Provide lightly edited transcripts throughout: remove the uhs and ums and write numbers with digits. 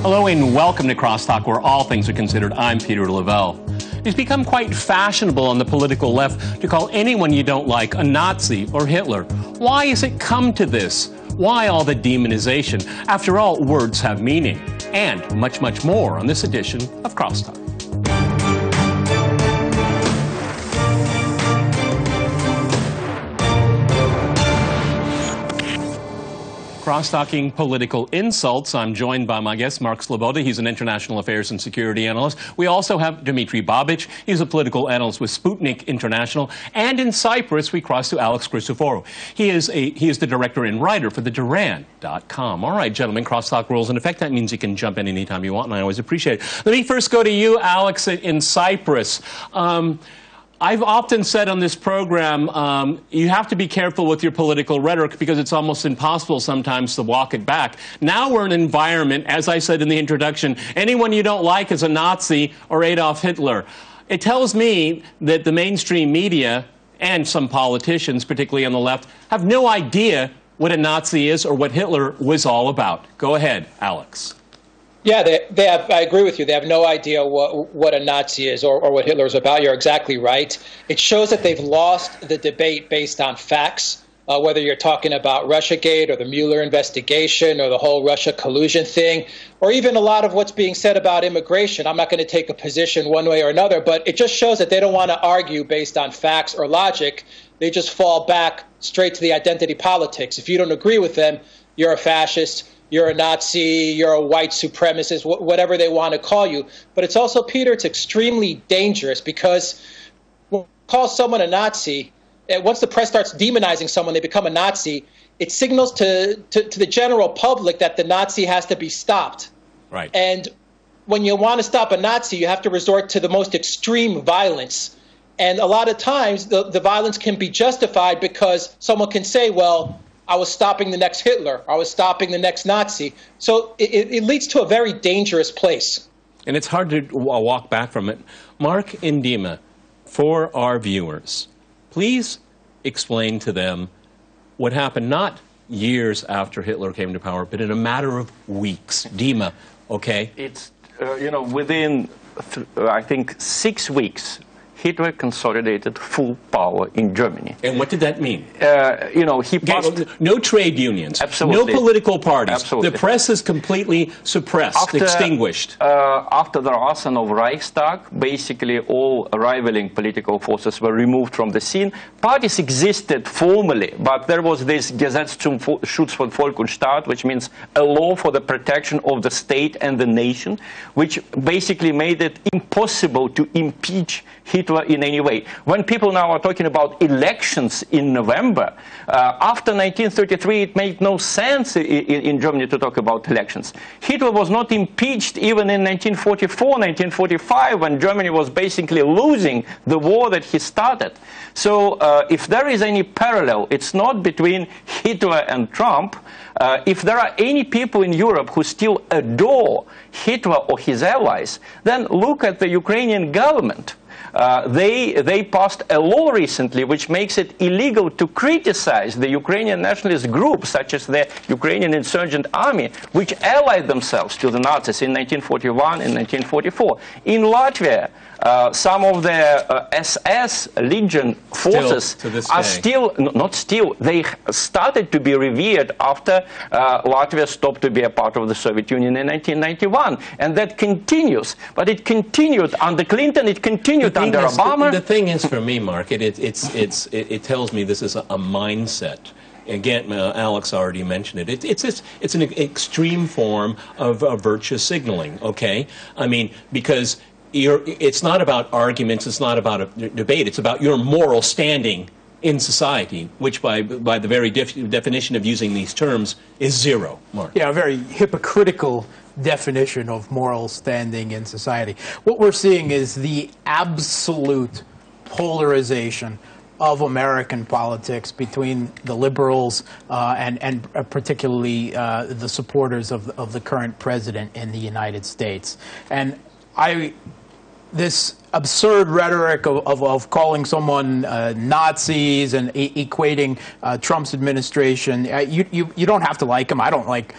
Hello and welcome to Crosstalk, where all things are considered. I'm Peter Lavelle. It's become quite fashionable on the political left to call anyone you don't like a Nazi or Hitler. Why has it come to this? Why all the demonization? After all, words have meaning. And much, much more on this edition of Crosstalk. Cross-talking political insults. I'm joined by my guest, Mark Sloboda. He's an international affairs and security analyst. We also have Dmitry Babich. He's a political analyst with Sputnik International. And in Cyprus, we cross to Alex Christoforou. He is the director and writer for the Duran.com. All right, gentlemen, crosstalk rules in effect. That means you can jump in anytime you want, and I always appreciate it. Let me first go to you, Alex, in Cyprus. I've often said on this program, you have to be careful with your political rhetoric because it's almost impossible sometimes to walk it back. Now we're in an environment, as I said in the introduction, anyone you don't like is a Nazi or Adolf Hitler. It tells me that the mainstream media and some politicians, particularly on the left, have no idea what a Nazi is or what Hitler was all about. Go ahead, Alex. Yeah, they have, I agree with you. They have no idea what a Nazi is or what Hitler is about. You're exactly right. It shows that they've lost the debate based on facts, whether you're talking about Russiagate or the Mueller investigation or the whole Russia collusion thing, or even a lot of what's being said about immigration. I'm not going to take a position one way or another, but it just shows that they don't want to argue based on facts or logic. They just fall back straight to the identity politics. If you don't agree with them, you're a fascist. You're a Nazi, you're a white supremacist, whatever they want to call you. But it's also, Peter, it's extremely dangerous because when you call someone a Nazi, once the press starts demonizing someone, they become a Nazi, it signals to the general public that the Nazi has to be stopped. Right. And when you want to stop a Nazi, you have to resort to the most extreme violence. And a lot of times the violence can be justified because someone can say, well, I was stopping the next Hitler. I was stopping the next Nazi. So it leads to a very dangerous place. And it's hard to walk back from it. Mark and Dima, for our viewers, please explain to them what happened not years after Hitler came to power, but in a matter of weeks. Dima, okay? It's, within, I think, 6 weeks, Hitler consolidated full power in Germany. And what did that mean? He passed... No trade unions. Absolutely. No political parties. Absolutely. The press is completely suppressed, extinguished. After the arson of Reichstag, basically all rivaling political forces were removed from the scene. Parties existed formally, but there was this Gesetz zum Schutz von Volk und Staat, which means a law for the protection of the state and the nation, which basically made it impossible to impeach Hitler in any way. When people now are talking about elections in November, after 1933 it made no sense in Germany to talk about elections. Hitler was not impeached even in 1944, 1945, when Germany was basically losing the war that he started. So if there is any parallel, it's not between Hitler and Trump. If there are any people in Europe who still adore Hitler or his allies, then look at the Ukrainian government. They passed a law recently which makes it illegal to criticize the Ukrainian nationalist groups, such as the Ukrainian Insurgent Army, which allied themselves to the Nazis in 1941 and 1944. In Latvia, some of the SS Legion forces they started to be revered after Latvia stopped to be a part of the Soviet Union in 1991. And that continues. But it continued under Clinton, it continued under Obama. The thing is, for me, Mark, it tells me this is a mindset. Again, Alex already mentioned it. It's an extreme form of virtue signaling, okay? I mean, because it's not about arguments, it's not about a debate, it's about your moral standing in society, which by the very definition of using these terms is zero, Mark. Yeah, a very hypocritical definition of moral standing in society. What we're seeing is the absolute polarization of American politics between the liberals and particularly the supporters of the current president in the United States. And this absurd rhetoric of calling someone Nazis and equating Trump's administration, you don't have to like him. I don't like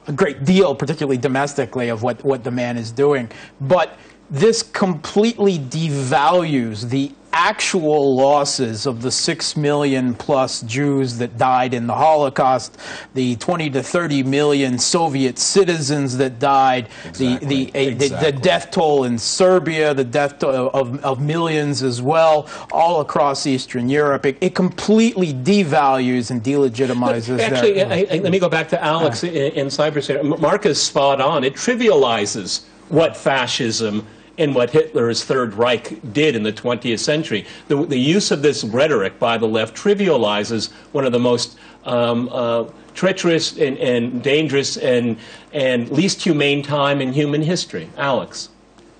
a great deal, particularly domestically, of what the man is doing. But this completely devalues the actual losses of the 6 million plus Jews that died in the Holocaust, the 20 to 30 million Soviet citizens that died, the death toll in Serbia, the death toll of millions as well, all across Eastern Europe. It completely devalues and delegitimizes that. Actually, let me go back to Alex in cyberspace. Mark is spot on. It trivializes what fascism and what Hitler's Third Reich did in the 20th century. The use of this rhetoric by the left trivializes one of the most treacherous and dangerous and least humane time in human history. Alex.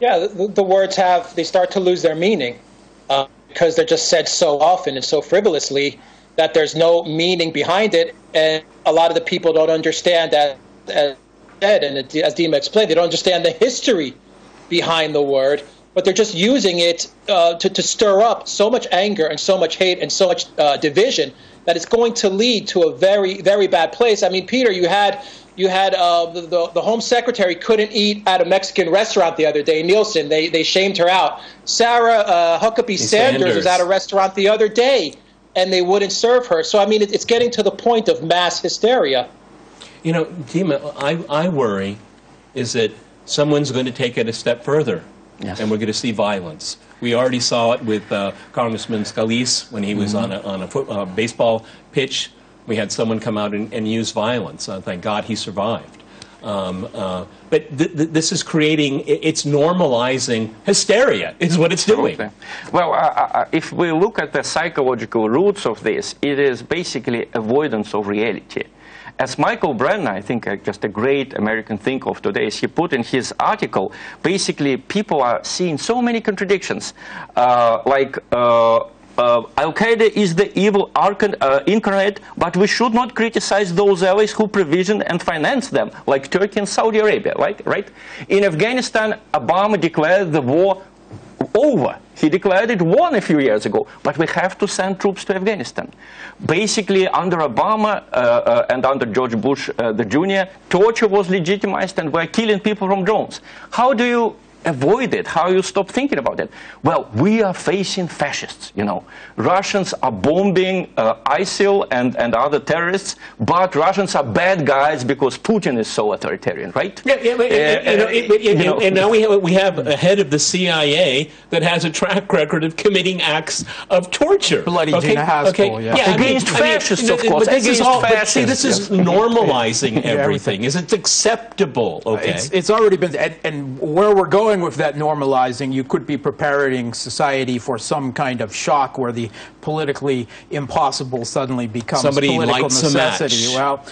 Yeah, the words they start to lose their meaning because they're just said so often and so frivolously that there's no meaning behind it. And a lot of the people don't understand that, as Dima explained, they don't understand the history behind the word, but they're just using it to stir up so much anger and so much hate and so much division that it's going to lead to a very, very bad place. I mean, Peter, you had the Home Secretary couldn't eat at a Mexican restaurant the other day. Nielsen, they shamed her out. Sarah Huckabee Sanders was at a restaurant the other day, and they wouldn't serve her. So, I mean, it's getting to the point of mass hysteria. You know, Dima, I worry is that someone's going to take it a step further, and we're going to see violence. We already saw it with Congressman Scalise when he was on a baseball pitch. We had someone come out and use violence. Thank God he survived. But this is creating, it's normalizing hysteria, is what it's doing. Well, if we look at the psychological roots of this, it is basically avoidance of reality. As Michael Brennan, I think just a great American thinker of today, he put in his article, basically people are seeing so many contradictions, Al-Qaeda is the evil incarnate, but we should not criticize those allies who provision and finance them, like Turkey and Saudi Arabia, right? In Afghanistan, Obama declared the war over. He declared it won a few years ago, but we have to send troops to Afghanistan. Basically, under Obama and under George Bush the Jr., torture was legitimized and we're killing people from drones. How do you avoid it? How you stop thinking about it? Well, we are facing fascists, you know. Russians are bombing ISIL and other terrorists, but Russians are bad guys because Putin is so authoritarian, right? And now we have a head of the CIA that has a track record of committing acts of torture. Bloody Gina Haspel, against fascists, of course. But this is normalizing everything. Is it acceptable? Okay, it's already been, and where we're going with that normalizing, you could be preparing society for some kind of shock where the politically impossible suddenly becomes political necessity. Well,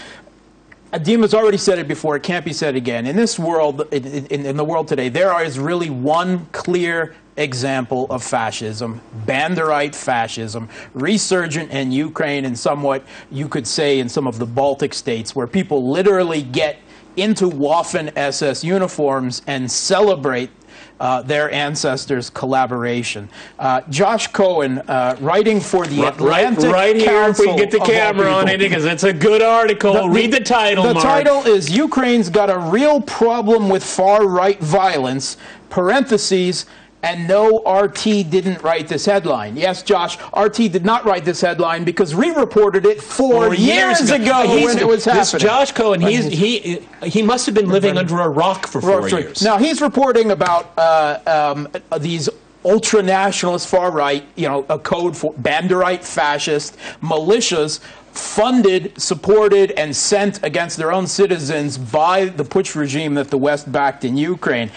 Dima's already said it before, it can't be said again. In this world, in the world today, there is really one clear example of fascism, Banderite fascism, resurgent in Ukraine and somewhat, you could say, in some of the Baltic states, where people literally get into Waffen-SS uniforms and celebrate their ancestors' collaboration. Josh Cohen, writing for the Atlantic right here, Council, if we get the camera on it, because it's a good article. Read the title, The Mark. title is Ukraine's Got a Real Problem with Far-Right Violence, parentheses, and no, RT didn't write this headline. Yes, Josh, RT did not write this headline because we reported it 4 years ago when it was happening. This Josh Cohen, he must have been living under a rock for 4 years. Now, he's reporting about these ultra-nationalist far-right, a code for Banderite fascist militias funded, supported, and sent against their own citizens by the putsch regime that the West backed in Ukraine.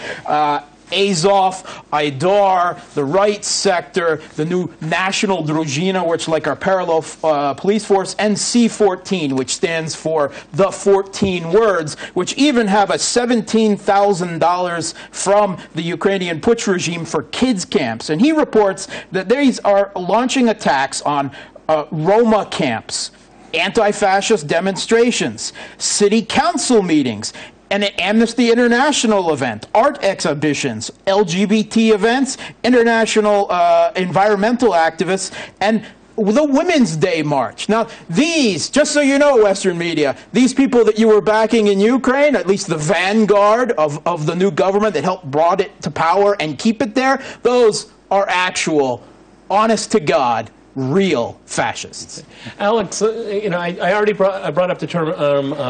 Azov, Aidar, the right sector, the new National Druzhina, which is like our parallel police force, and C-14, which stands for the 14 words, which even have a $17,000 from the Ukrainian putsch regime for kids camps. And he reports that these are launching attacks on Roma camps, anti-fascist demonstrations, city council meetings, an Amnesty International event, art exhibitions, LGBT events, international environmental activists, and the Women's Day March. Now, these, just so you know, Western media, these people that you were backing in Ukraine, at least the vanguard of the new government that helped brought it to power and keep it there, those are actual, honest to God, real fascists. Alex, you know, I already brought up the term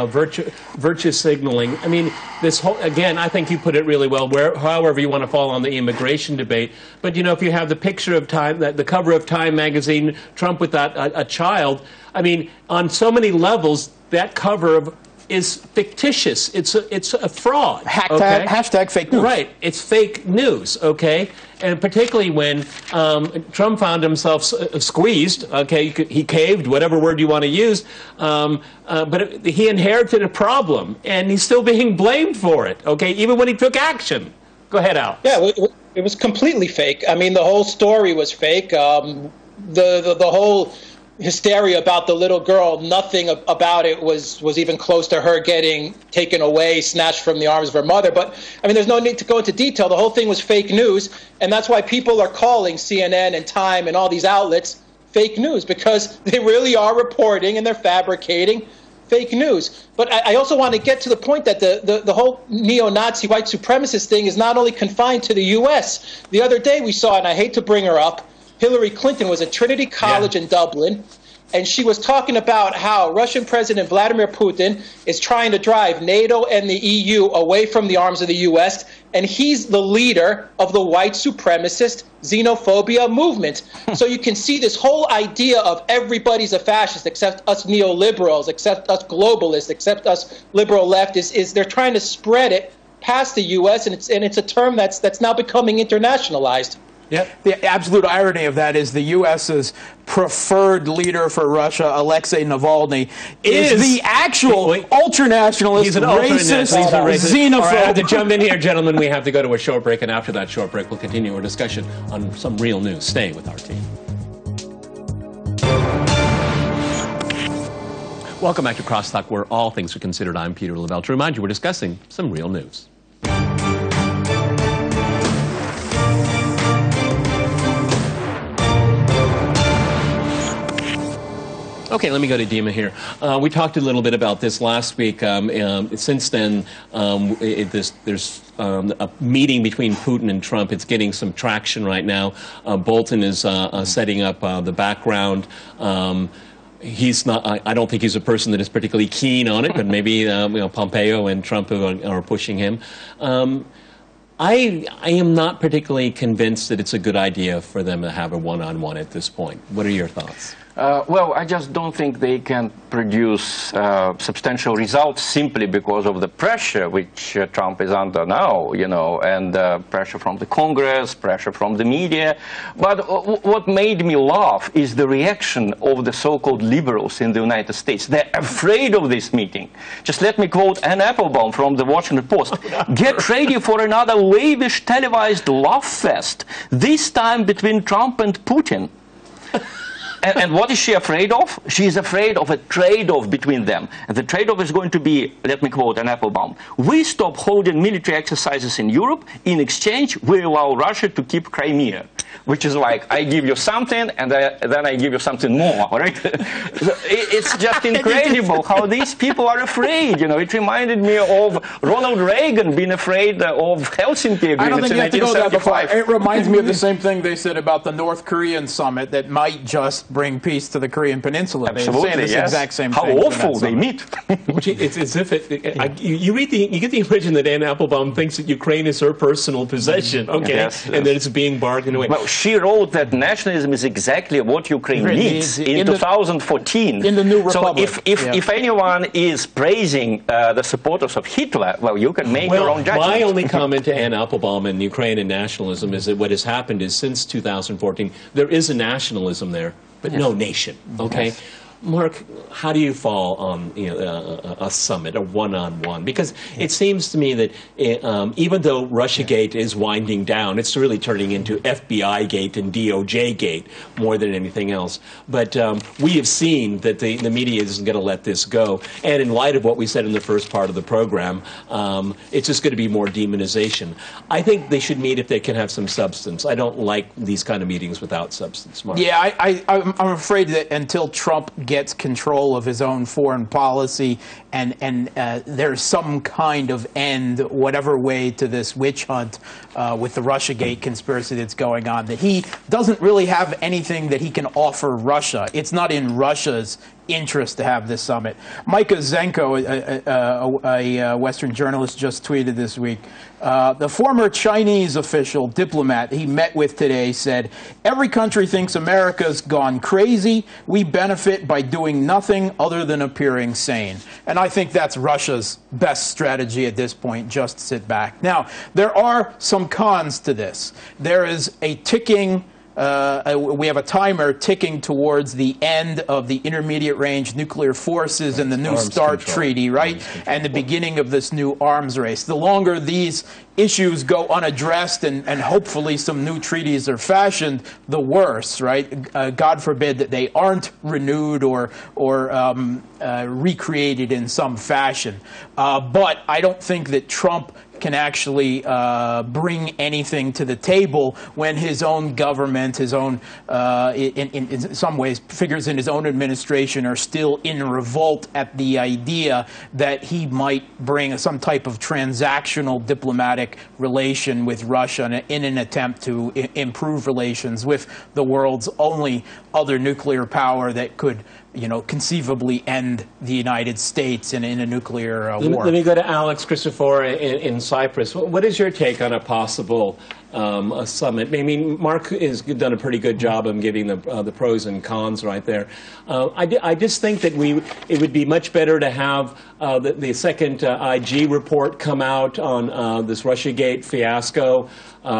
virtue signaling. I mean, this whole, again, I think you put it really well, however you want to fall on the immigration debate. But, you know, if you have the picture of Time, the cover of Time magazine, Trump with a child, I mean, on so many levels, that cover is fictitious. It's a fraud. Okay? Hashtag fake news. Right. It's fake news, okay? And particularly when Trump found himself squeezed, okay, he caved, whatever word you want to use, but he inherited a problem, and he's still being blamed for it, okay, even when he took action. Go ahead, Al. Yeah, it was completely fake. I mean, the whole story was fake. The whole hysteria about the little girl, nothing about it was even close to her getting taken away, snatched from the arms of her mother. But, I mean, there's no need to go into detail. The whole thing was fake news, and that's why people are calling CNN and Time and all these outlets fake news, because they really are reporting and they're fabricating fake news. But I also want to get to the point that the whole neo-Nazi white supremacist thing is not only confined to the U.S. The other day we saw, and I hate to bring her up, Hillary Clinton was at Trinity College in Dublin, and she was talking about how Russian President Vladimir Putin is trying to drive NATO and the EU away from the arms of the U.S., and he's the leader of the white supremacist xenophobia movement. So you can see this whole idea of everybody's a fascist except us neoliberals, except us globalists, except us liberal leftists, is they're trying to spread it past the U.S., and it's a term that's now becoming internationalized. Yep. The absolute irony of that is the U.S.'s preferred leader for Russia, Alexei Navalny, is the actual ultranationalist, racist, xenophobe. All right, I have to jump in here, gentlemen. We have to go to a short break, and after that short break, we'll continue our discussion on some real news. Stay with our team. Welcome back to Crosstalk, where all things are considered. I'm Peter Lavelle. To remind you, we're discussing some real news. Okay, let me go to Dima here. We talked a little bit about this last week. Since then, there's a meeting between Putin and Trump. It's getting some traction right now. Bolton is setting up the background. He's not. I don't think he's a person that is particularly keen on it, but maybe Pompeo and Trump are pushing him. I am not particularly convinced that it's a good idea for them to have a one-on-one at this point. What are your thoughts? Well, I just don't think they can produce substantial results simply because of the pressure which Trump is under now, you know, and pressure from the Congress, pressure from the media. But what made me laugh is the reaction of the so-called liberals in the United States. They're afraid of this meeting. Just let me quote Ann Applebaum from the Washington Post. Get ready for another lavish televised laugh fest, this time between Trump and Putin. And what is she afraid of? She is afraid of a trade-off between them. And the trade-off is going to be, let me quote Ann Applebaum, we stop holding military exercises in Europe. In exchange, we allow Russia to keep Crimea. Which is like, I give you something, and then I give you something more, right? It's just incredible how these people are afraid. You know, it reminded me of Ronald Reagan being afraid of Helsinki agreements. I don't think you have to go that far. It reminds me of the same thing they said about the North Korean summit that might just bring peace to the Korean Peninsula. Absolutely, they say this exact same how thing. How awful they meet. It's as if you get the impression that Ann Applebaum thinks that Ukraine is her personal possession, okay, yes. And that it's being bargained away. Well, she wrote that nationalism is exactly what Ukraine needs in 2014. In the new republic. So if anyone is praising the supporters of Hitler, well, you can make your own judgment. My only comment to Ann Applebaum and Ukraine and nationalism is that what has happened is since 2014, there is a nationalism there, but no nation, okay? Yes. Mark, how do you fall on a summit, a one-on-one? Because it seems to me that even though Russiagate is winding down, it's really turning into FBI Gate and DOJ Gate more than anything else. But we have seen that the media isn't going to let this go. And in light of what we said in the first part of the program, it's just going to be more demonization. I think they should meet if they can have some substance. I don't like these kind of meetings without substance, Mark. Yeah, I'm afraid that until Trump gets control of his own foreign policy and there's some kind of end, whatever way, to this witch hunt with the Russiagate conspiracy that's going on, that he doesn't really have anything that he can offer Russia. It's not in Russia's interest to have this summit. Micah Zenko, a Western journalist, just tweeted this week, the former Chinese official diplomat he met with today said, "Every country thinks America's gone crazy. We benefit by doing nothing other than appearing sane." And I think that's Russia's best strategy at this point, just sit back. Now, there are some cons to this. There is a ticking we have a timer ticking towards the end of the intermediate range nuclear forces and the New START treaty, right? And the beginning of this new arms race. The longer these issues go unaddressed and hopefully some new treaties are fashioned, the worse, right? God forbid that they aren't renewed or recreated in some fashion. But I don't think that Trump can actually bring anything to the table when his own government, his own, in some ways, figures in his own administration are still in revolt at the idea that he might bring some type of transactional diplomatic relation with Russia in an attempt to improve relations with the world's only other nuclear power that could, conceivably end the United States in a nuclear war. Let me go to Alex Christofor in Cyprus. What is your take on a possible a summit? I mean, Mark has done a pretty good job of giving the pros and cons right there. I just think that it would be much better to have the second IG report come out on this Russiagate fiasco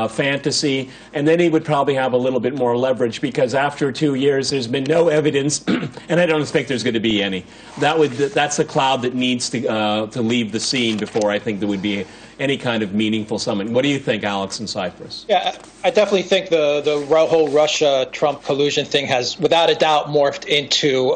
fantasy, and then he would probably have a little bit more leverage, because after 2 years there's been no evidence, and I don't expect there's going to be any. That's a cloud that needs to leave the scene before I think there would be any kind of meaningful summit. What do you think, Alex, in Cyprus? Yeah, I definitely think the whole Russia-Trump collusion thing has, without a doubt, morphed into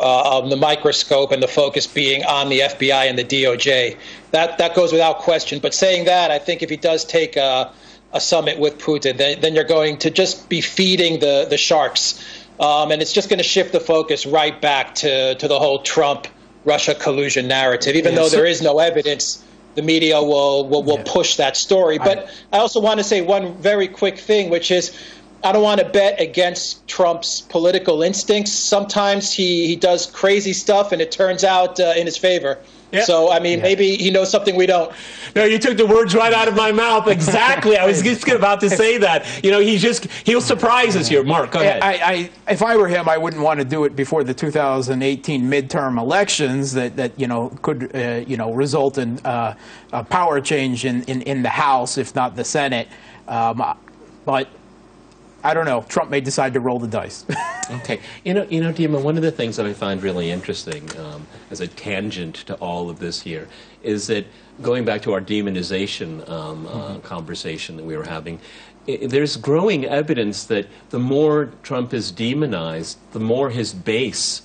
the microscope and the focus being on the FBI and the DOJ. That goes without question. But saying that, I think if he does take a summit with Putin, then you're going to just be feeding the sharks. And it's just going to shift the focus right back to the whole Trump-Russia collusion narrative. Even though there is no evidence, the media will push that story. But I also want to say one very quick thing, which is I don't want to bet against Trump's political instincts. Sometimes he does crazy stuff, and it turns out in his favor. Yep. So, I mean, maybe he knows something we don't. No, you took the words right out of my mouth. Exactly. I was just about to say that. He'll surprise us here. Mark, go ahead. If I were him, I wouldn't want to do it before the 2018 midterm elections that could, result in a power change in the House, if not the Senate. But I don't know. Trump may decide to roll the dice. Okay. Dima, one of the things that I find really interesting as a tangent to all of this here is that going back to our demonization conversation that we were having, there's growing evidence that the more Trump is demonized, the more his base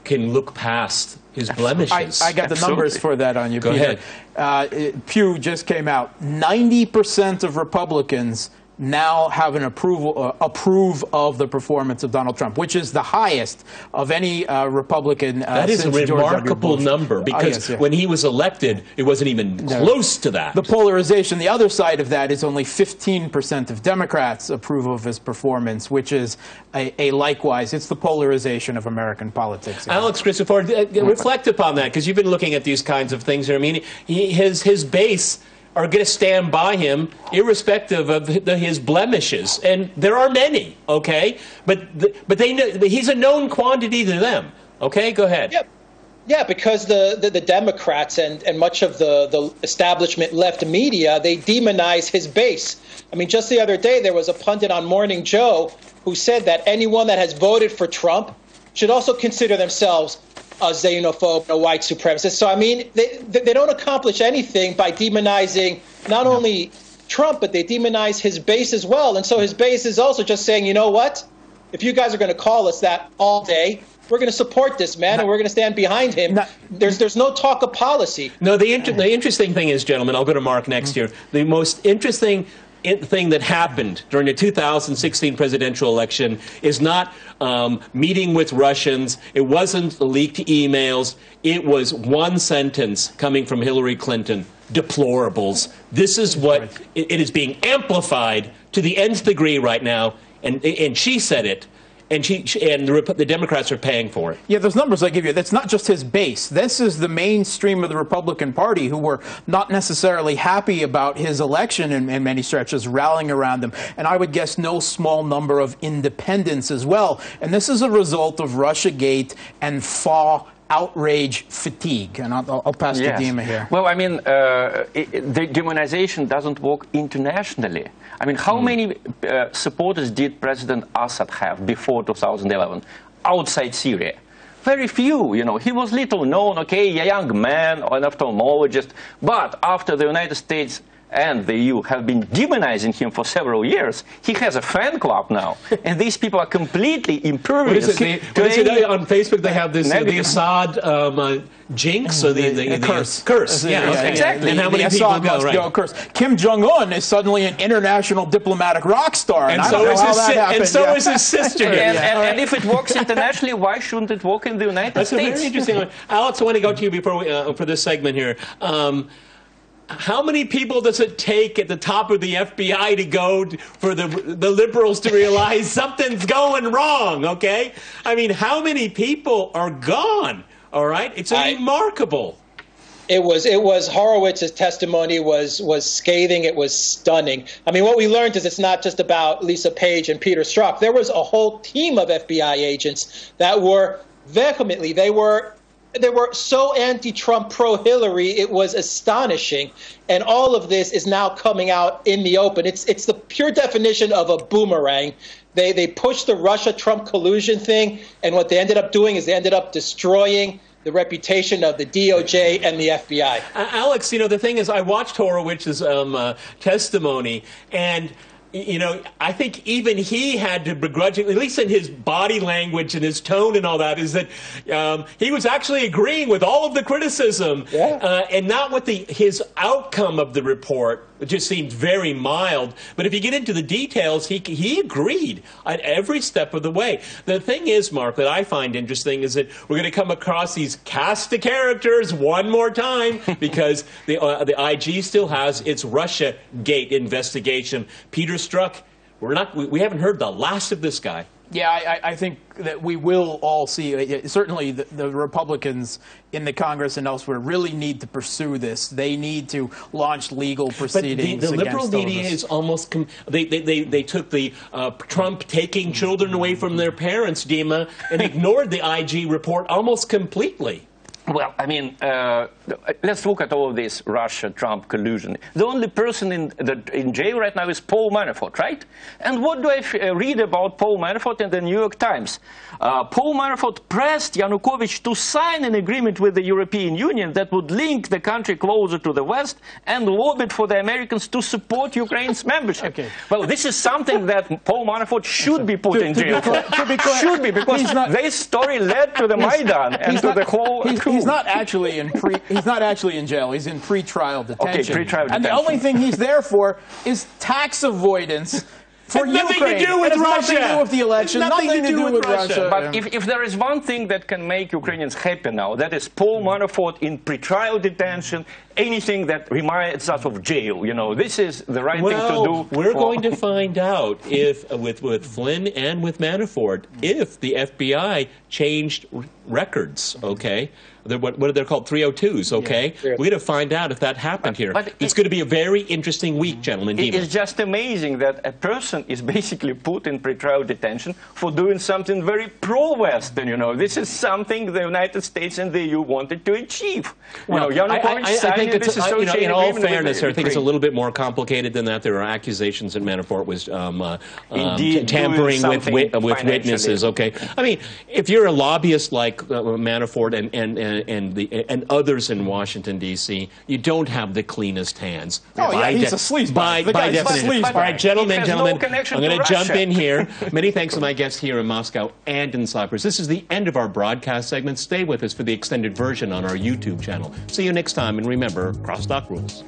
can look past his blemishes. I got the numbers for that on you. Go ahead. Pew just came out. 90% of Republicans now have an approve of the performance of Donald Trump, which is the highest of any Republican that is since a George remarkable W. Bush. number, because when he was elected, it wasn't even close to that. The polarization, the other side of that, is only 15% of Democrats approve of his performance, which is a likewise. It's the polarization of American politics. Alex Christofor, reflect upon that, because you've been looking at these kinds of things here. I mean, his base are going to stand by him irrespective of his blemishes, and there are many. Okay, but they know he's a known quantity to them. Okay, go ahead. Yep. Yeah, because the Democrats and much of the establishment left media, they demonize his base. I mean, just the other day there was a pundit on Morning Joe who said that anyone that has voted for Trump should also consider themselves a xenophobe, a white supremacist. So, I mean, they don't accomplish anything by demonizing not only Trump, but they demonize his base as well. And so his base is also just saying, you know what? If you guys are going to call us that all day, we're going to support this man, and we're going to stand behind him. There's no talk of policy. No, the interesting thing is, gentlemen, I'll go to Mark next year. The most interesting thing that happened during the 2016 presidential election is not meeting with Russians. It wasn't leaked emails. It was one sentence coming from Hillary Clinton: deplorables. This is what it is being amplified to the nth degree right now, and she said it. And the Democrats are paying for it. Yeah, those numbers I give you, that's not just his base. This is the mainstream of the Republican Party, who were not necessarily happy about his election in many stretches, rallying around him. And I would guess no small number of independents as well. And this is a result of Russiagate and outrage fatigue. And I'll pass to Dima here. Well, I mean, the demonization doesn't work internationally. I mean, how many supporters did President Assad have before 2011 outside Syria? Very few, you know. He was little known, okay, a young man, an ophthalmologist. But after the United States and the EU have been demonizing him for several years, he has a fan club now. And these people are completely impervious. On Facebook they have this the Assad jinx, or the curse. Curse. Yeah, exactly. And how many people go, curse. Kim Jong-un is suddenly an international diplomatic rock star. And so is his sister. And if it works internationally, why shouldn't it work in the United States? That's a very interesting one. Alex, I want to go to you before for this segment here. How many people does it take at the top of the FBI to go for the liberals to realize something's going wrong, okay? I mean, how many people are gone, all right? It's remarkable. It was Horowitz's testimony was scathing. It was stunning. I mean, what we learned is it's not just about Lisa Page and Peter Strzok. There was a whole team of FBI agents that were vehemently, they were so anti-Trump, pro-Hillary, it was astonishing. And all of this is now coming out in the open. It's the pure definition of a boomerang. They pushed the Russia-Trump collusion thing, and what they ended up doing is they ended up destroying the reputation of the DOJ and the FBI. Alex, you know, the thing is, I watched Horowitz's testimony, and you know, I think even he had to begrudgingly, at least in his body language and his tone and all that, is that he was actually agreeing with all of the criticism, and not with his outcome of the report. It just seemed very mild. But if you get into the details, he agreed at every step of the way. The thing is, Mark, that I find interesting is that we're going to come across these cast of characters one more time because the IG still has its Russiagate investigation. Peter Strzok, we haven't heard the last of this guy. Yeah, I think that we will all see, certainly the Republicans in the Congress and elsewhere really need to pursue this. They need to launch legal proceedings. But the liberal media is almost, they took the Trump taking children away from their parents, Dima, and ignored the IG report almost completely. Well, I mean, let's look at all this Russia-Trump collusion. The only person in jail right now is Paul Manafort, right? And what do I read about Paul Manafort in the New York Times? Paul Manafort pressed Yanukovych to sign an agreement with the European Union that would link the country closer to the West and lobbied for the Americans to support Ukraine's membership. Okay. Well, this is something that Paul Manafort should be put in jail for. Should be, because this story led to the Maidan and to the whole coup. He's not actually in jail. He's in pre-trial detention. Okay, pre-trial detention. And the only thing he's there for is tax avoidance for Ukraine. Nothing to do with Russia. Nothing to do with the election. Nothing to do with Russia. But if there is one thing that can make Ukrainians happy now, that is Paul Manafort in pre-trial detention, anything that reminds us of jail. You know, this is the right thing to do. We're going to find out if, with Flynn and with Manafort, if the FBI changed records, okay? What are they called? 302s, okay? Yeah. We're going to find out if that happened here. But it's going to be a very interesting week, gentlemen. It is just amazing that a person is basically put in pretrial detention for doing something very pro-Western, you know. This is something the United States and the EU wanted to achieve. Well, you know, I think it's, in all fairness, I think it's a little bit more complicated than that. There are accusations that Manafort was tampering with witnesses, okay? I mean, if you're you're a lobbyist like Manafort and others in Washington, D.C., you don't have the cleanest hands. Oh, yeah, he's a sleazebag. By definition. All right, gentlemen, I'm going to jump in here. Many thanks to my guests here in Moscow and in Cyprus. This is the end of our broadcast segment. Stay with us for the extended version on our YouTube channel. See you next time, and remember, crosstalk rules.